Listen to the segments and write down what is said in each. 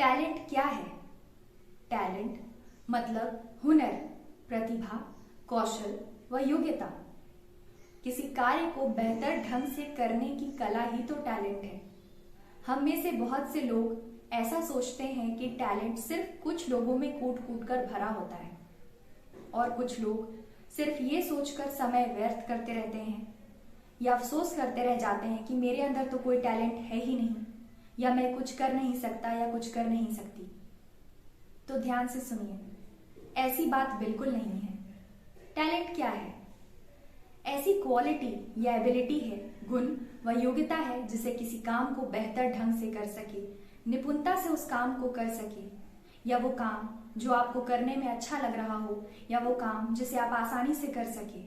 Talent क्या है? Talent मतलब हुनर, प्रतिभा, कौशल व योग्यता। किसी कार्य को बेहतर ढंग से करने की कला ही तो टैलेंट है। हम में से बहुत से लोग ऐसा सोचते हैं कि टैलेंट सिर्फ कुछ लोगों में कूट कूट कर भरा होता है और कुछ लोग सिर्फ ये सोचकर समय व्यर्थ करते रहते हैं या अफसोस करते रह जाते हैं कि मेरे अंदर तो कोई टैलेंट है ही नहीं, या मैं कुछ कर नहीं सकता या कुछ कर नहीं सकती। तो ध्यान से सुनिए, ऐसी बात बिल्कुल नहीं है। टैलेंट क्या है? ऐसी क्वालिटी या एबिलिटी है, गुण व योग्यता है जिसे किसी काम को बेहतर ढंग से कर सके, निपुणता से उस काम को कर सके, या वो काम जो आपको करने में अच्छा लग रहा हो, या वो काम जिसे आप आसानी से कर सके,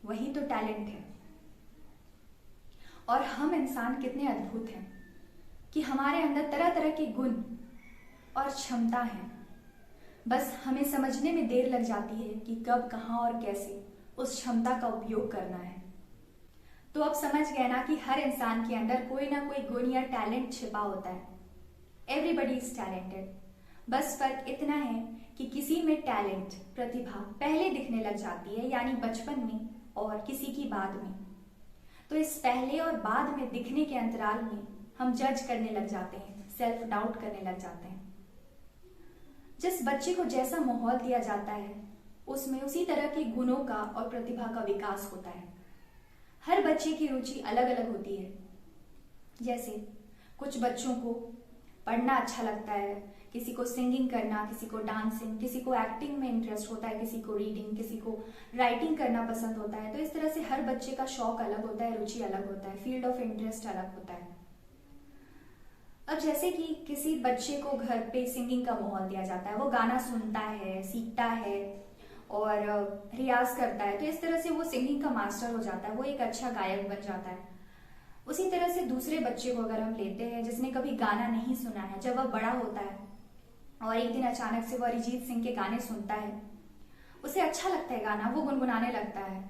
वही तो टैलेंट है। और हम इंसान कितने अद्भुत हैं कि हमारे अंदर तरह तरह के गुण और क्षमता है। बस हमें समझने में देर लग जाती है कि कब, कहां और कैसे उस क्षमता का उपयोग करना है। तो अब समझ गए ना कि हर इंसान के अंदर कोई ना कोई गुण या टैलेंट छिपा होता है। Everybody is talented. बस फर्क इतना है कि किसी में टैलेंट, प्रतिभा पहले दिखने लग जाती है, यानी बचपन में, और किसी की बाद में। तो इस पहले और बाद में दिखने के अंतराल में हम जज करने लग जाते हैं, सेल्फ डाउट करने लग जाते हैं। जिस बच्चे को जैसा माहौल दिया जाता है उसमें उसी तरह के गुणों का और प्रतिभा का विकास होता है। हर बच्चे की रुचि अलग अलग होती है। जैसे कुछ बच्चों को पढ़ना अच्छा लगता है, किसी को सिंगिंग करना, किसी को डांसिंग, किसी को एक्टिंग में इंटरेस्ट होता है, किसी को रीडिंग, किसी को राइटिंग करना पसंद होता है। तो इस तरह से हर बच्चे का शौक अलग होता है, रुचि अलग होता है, फील्ड ऑफ इंटरेस्ट अलग होता है। अब जैसे कि किसी बच्चे को घर पे सिंगिंग का माहौल दिया जाता है, वो गाना सुनता है, सीखता है और रियाज करता है, तो इस तरह से वो सिंगिंग का मास्टर हो जाता है, वो एक अच्छा गायक बन जाता है। उसी तरह से दूसरे बच्चे को अगर हम लेते हैं जिसने कभी गाना नहीं सुना है, जब वह बड़ा होता है और एक दिन अचानक से वो अरिजीत सिंह के गाने सुनता है, उसे अच्छा लगता है गाना, वो गुनगुनाने लगता है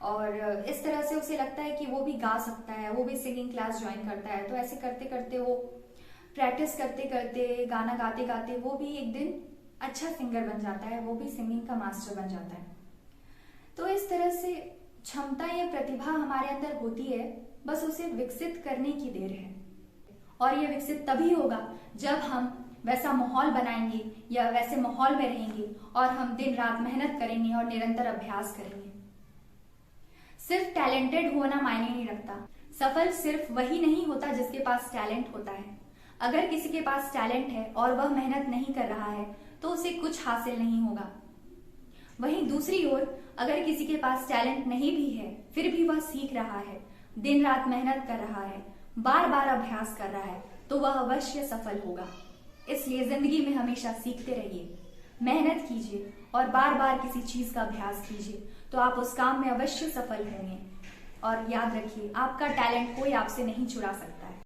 और इस तरह से उसे लगता है कि वो भी गा सकता है, वो भी सिंगिंग क्लास ज्वाइन करता है। तो ऐसे करते करते, वो प्रैक्टिस करते करते, गाना गाते गाते वो भी एक दिन अच्छा सिंगर बन जाता है, वो भी सिंगिंग का मास्टर बन जाता है। तो इस तरह से क्षमता या प्रतिभा हमारे अंदर होती है, बस उसे विकसित करने की देर है। और यह विकसित तभी होगा जब हम वैसा माहौल बनाएंगे या वैसे माहौल में रहेंगे और हम दिन रात मेहनत करेंगे और निरंतर अभ्यास करेंगे। सिर्फ टैलेंटेड होना मायने नहीं रखता। सफल सिर्फ वही नहीं होता जिसके पास टैलेंट होता है। अगर किसी के पास टैलेंट है और वह मेहनत नहीं कर रहा है तो उसे कुछ हासिल नहीं होगा। वहीं दूसरी ओर अगर किसी के पास टैलेंट नहीं भी है, फिर भी वह सीख रहा है, दिन रात मेहनत कर रहा है, बार बार अभ्यास कर रहा है, तो वह अवश्य सफल होगा। इसलिए जिंदगी में हमेशा सीखते रहिए, मेहनत कीजिए और बार बार किसी चीज का अभ्यास कीजिए, तो आप उस काम में अवश्य सफल होंगे। और याद रखिए, आपका टैलेंट कोई आपसे नहीं चुरा सकता है।